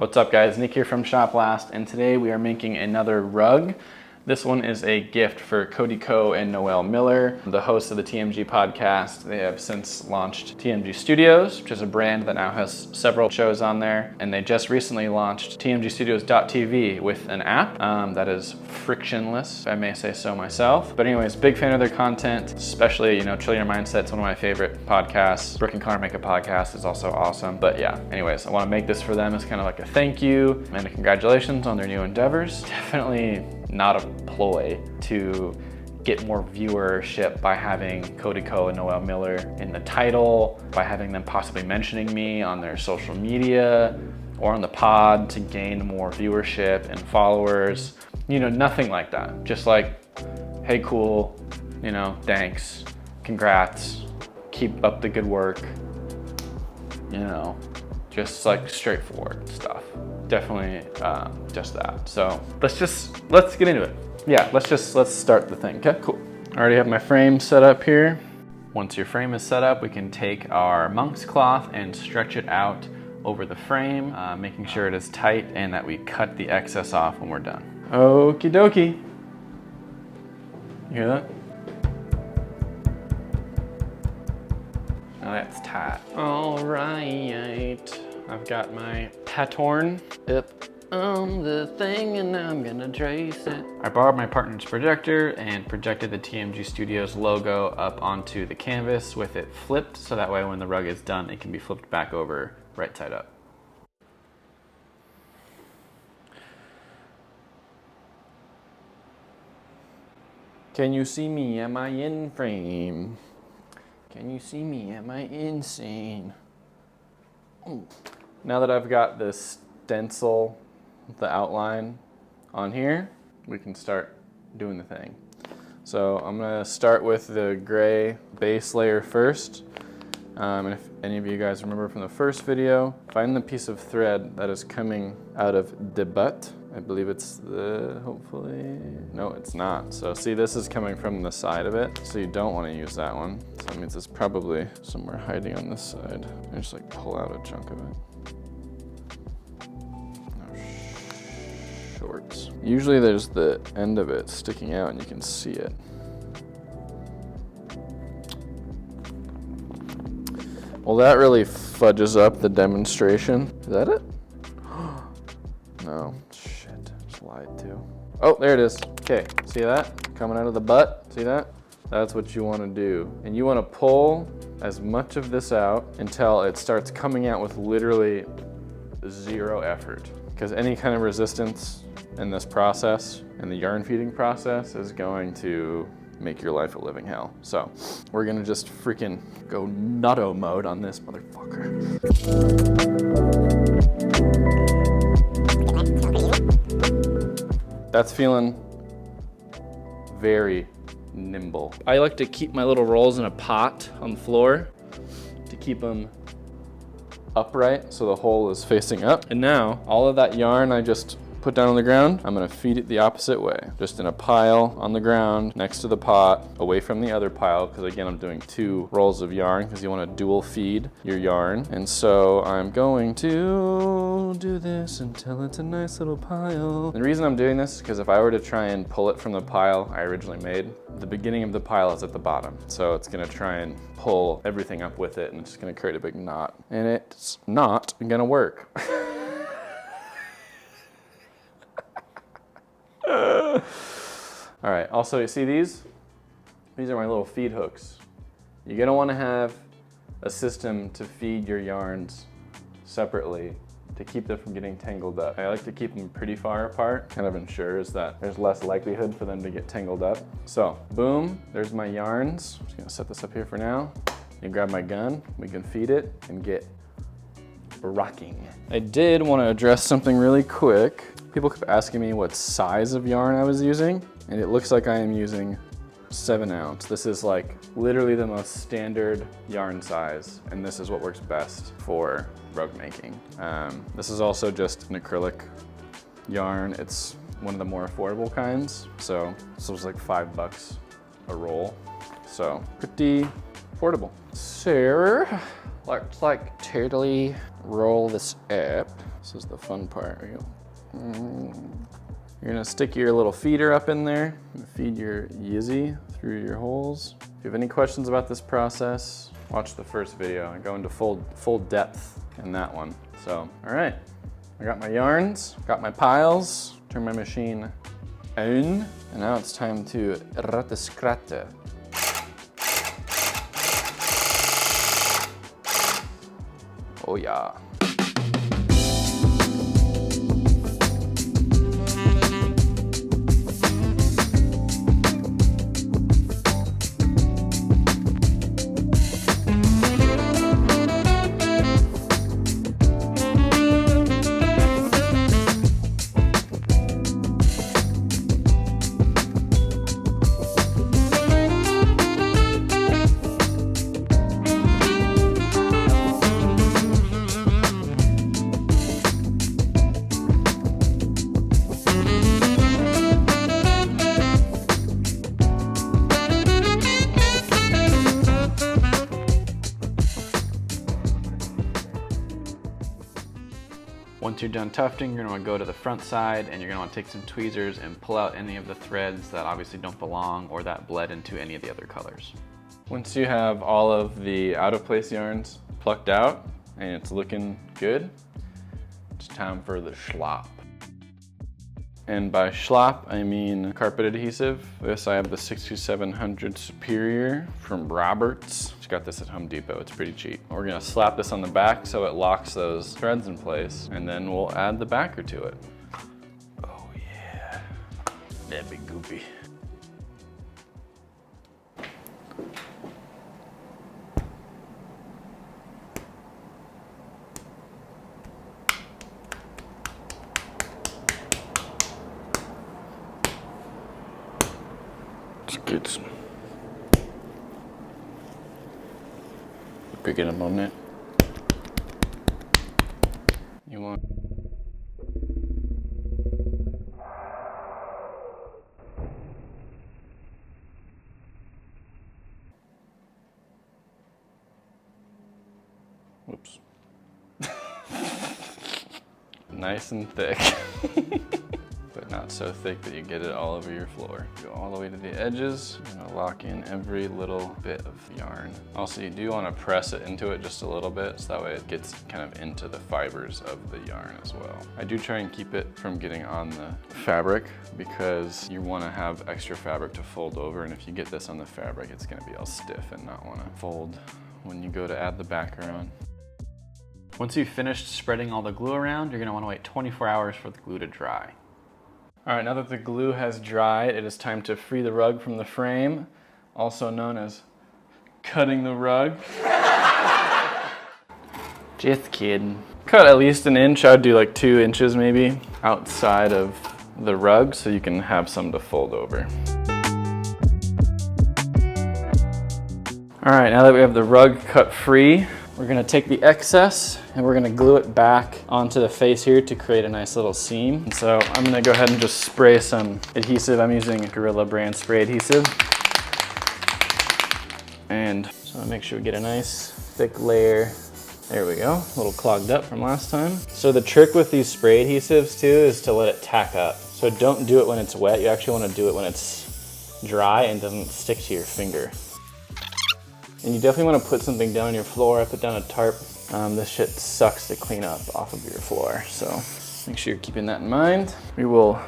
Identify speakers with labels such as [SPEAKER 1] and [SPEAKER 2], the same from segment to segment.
[SPEAKER 1] What's up guys, Nick here from Shop Last, and today we are making another rug. This one is a gift for Cody and Noel Miller, the hosts of the TMG podcast. They have since launched TMG Studios, which is a brand that now has several shows on there. And they just recently launched TMGstudios.tv with an app that is frictionless, if I may say so myself. But anyways, big fan of their content, especially, Chill Your Mindset's one of my favorite podcasts. Brooke and Connor Make a Podcast is also awesome. But yeah, anyways, I want to make this for them as kind of like a thank you and a congratulations on their new endeavors. Definitely not a ploy to get more viewership by having Cody and Noel Miller in the title, by having them possibly mentioning me on their social media or on the pod to gain more viewership and followers. Nothing like that. Just like, hey, cool, thanks, congrats, keep up the good work, just like straightforward stuff. Definitely just that. So let's get into it. Yeah, let's start the thing. Okay, cool. I already have my frame set up here. Once your frame is set up, we can take our monk's cloth and stretch it out over the frame, making sure it is tight and that we cut the excess off when we're done. Okie dokie. You hear that? Now that's tight. All right. I've got my pattern up on the thing and now I'm gonna trace it. I borrowed my partner's projector and projected the TMG Studios logo up onto the canvas with it flipped, so that way when the rug is done, it can be flipped back over right side up. Can you see me? Am I in frame? Can you see me? Am I insane? Now that I've got this stencil, the outline on here, we can start doing the thing. So I'm gonna start with the gray base layer first. And if any of you guys remember from the first video, find the piece of thread that is coming out of the butt. I believe it's hopefully, no, it's not. So see, this is coming from the side of it. So you don't want to use that one. So that means it's probably somewhere hiding on this side. And just like pull out a chunk of it. Shorts. Usually there's the end of it sticking out and you can see it. Well, that really fudges up the demonstration. Is that it? No, shit, just lied to. Oh, there it is. Okay, see that? Coming out of the butt, see that? That's what you wanna do. And you wanna pull as much of this out until it starts coming out with literally zero effort. Because any kind of resistance in this process, in the yarn feeding process, is going to make your life a living hell. So we're gonna just freaking go nutto mode on this motherfucker. That's feeling very nimble. I like to keep my little rolls in a pot on the floor to keep them upright so the hole is facing up. And now all of that yarn I just put down on the ground, I'm gonna feed it the opposite way. Just in a pile on the ground next to the pot, away from the other pile, because again, I'm doing 2 rolls of yarn because you wanna dual feed your yarn. And so I'm going to do this until it's a nice little pile. The reason I'm doing this is because if I were to try and pull it from the pile I originally made, the beginning of the pile is at the bottom. So it's gonna try and pull everything up with it and it's just gonna create a big knot. And it's not gonna work. All right, also you see these? These are my little feed hooks. You're gonna wanna have a system to feed your yarns separately to keep them from getting tangled up. I like to keep them pretty far apart, kind of ensures that there's less likelihood for them to get tangled up. So, boom, there's my yarns. I'm just gonna set this up here for now. You grab my gun, we can feed it and get rocking. I did wanna address something really quick. People kept asking me what size of yarn I was using, and it looks like I am using 7 ounce. This is like literally the most standard yarn size, and this is what works best for rug making. This is also just an acrylic yarn. It's one of the more affordable kinds, so this was like $5 a roll. So pretty affordable. So let's like totally roll this up. This is the fun part. You're gonna stick your little feeder up in there and feed your Yizzy through your holes. If you have any questions about this process, watch the first video. I go into full depth in that one. So, all right, I got my yarns, got my piles, turn my machine on, and now it's time to rataskrate. Oh yeah. Once you're done tufting, you're gonna wanna go to the front side and you're gonna wanna take some tweezers and pull out any of the threads that obviously don't belong or that bled into any of the other colors. Once you have all of the out of place yarns plucked out and it's looking good, it's time for the schlop. And by schlop, I mean carpet adhesive. This, I have the 6700 Superior from Roberts. Just got this at Home Depot, it's pretty cheap. We're gonna slap this on the back so it locks those threads in place, and then we'll add the backer to it. Oh yeah, that'd be goopy. Get some. Pick it up on that. You want. Whoops. Nice and thick. But not so thick that you get it all over your floor. Go all the way to the edges. You're gonna lock in every little bit of yarn. Also, you do wanna press it into it just a little bit, so that way it gets kind of into the fibers of the yarn as well. I do try and keep it from getting on the fabric because you wanna have extra fabric to fold over, and if you get this on the fabric, it's gonna be all stiff and not wanna fold when you go to add the backer on. Once you've finished spreading all the glue around, you're gonna wanna wait 24 hours for the glue to dry. All right, now that the glue has dried, it is time to free the rug from the frame, also known as cutting the rug. Just kidding. Cut at least an inch. I would do like 2 inches maybe outside of the rug so you can have some to fold over. All right, now that we have the rug cut free, we're gonna take the excess and we're gonna glue it back onto the face here to create a nice little seam. And so I'm gonna go ahead and just spray some adhesive. I'm using Gorilla brand spray adhesive. And so make sure we get a nice thick layer. There we go, a little clogged up from last time. So the trick with these spray adhesives too is to let it tack up. So don't do it when it's wet. You actually wanna do it when it's dry and doesn't stick to your finger. And you definitely want to put something down on your floor. I put down a tarp. This shit sucks to clean up off of your floor. So make sure you're keeping that in mind. We will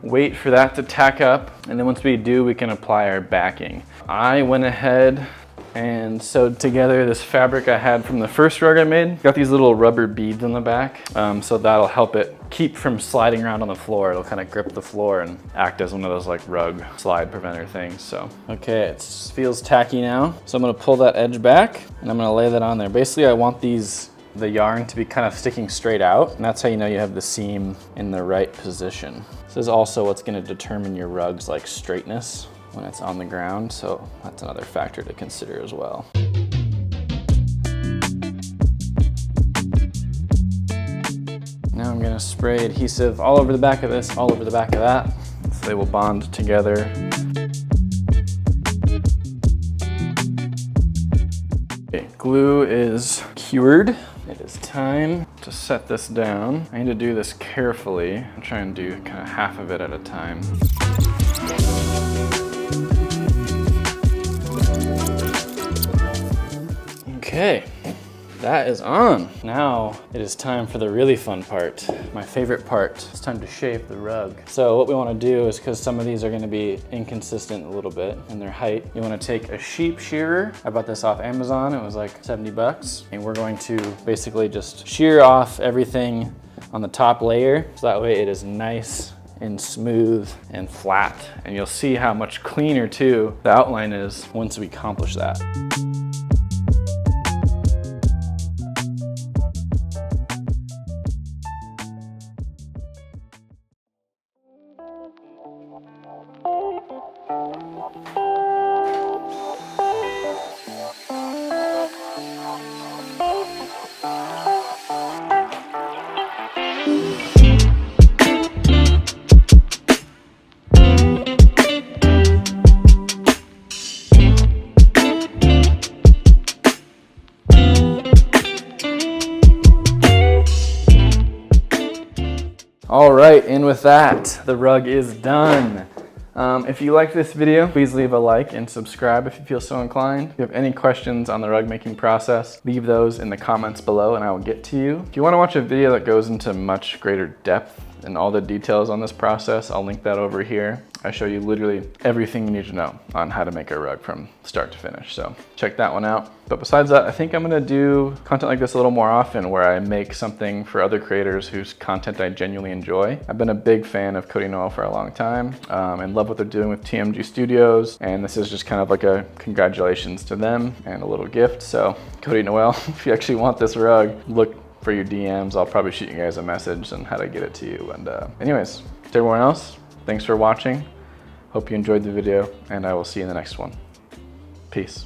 [SPEAKER 1] wait for that to tack up. And then once we do, we can apply our backing. I went ahead and sewed together this fabric I had from the first rug I made. Got these little rubber beads on the back. So that'll help it keep from sliding around on the floor. It'll kind of grip the floor and act as one of those like rug slide preventer things. So, okay, it feels tacky now. So I'm gonna pull that edge back and I'm gonna lay that on there. Basically, I want the yarn to be kind of sticking straight out, and that's how you know you have the seam in the right position. This is also what's gonna determine your rug's like straightness when it's on the ground, so that's another factor to consider as well. Now I'm gonna spray adhesive all over the back of this, all over the back of that, so they will bond together. Okay, glue is cured. It is it's time to set this down. I need to do this carefully. I'm trying to do kind of half of it at a time. Okay, that is on. Now it is time for the really fun part, my favorite part. It's time to shape the rug. So what we want to do is, because some of these are going to be inconsistent a little bit in their height, you want to take a sheep shearer. I bought this off Amazon. It was like 70 bucks. And we're going to basically just shear off everything on the top layer, so that way it is nice and smooth and flat. And you'll see how much cleaner too the outline is once we accomplish that. All right, and with that, the rug is done. If you liked this video, please leave a like and subscribe if you feel so inclined. If you have any questions on the rug making process, leave those in the comments below and I will get to you. If you want to watch a video that goes into much greater depth and all the details on this process, I'll link that over here. I show you literally everything you need to know on how to make a rug from start to finish. So check that one out. But besides that, I think I'm gonna do content like this a little more often, where I make something for other creators whose content I genuinely enjoy. I've been a big fan of Cody and Noel for a long time and love what they're doing with TMG Studios. And this is just kind of like a congratulations to them and a little gift. So Cody and Noel, if you actually want this rug, look for your DMs. I'll probably shoot you guys a message on how to get it to you. And anyways, to everyone else, thanks for watching. Hope you enjoyed the video, and I will see you in the next one. Peace.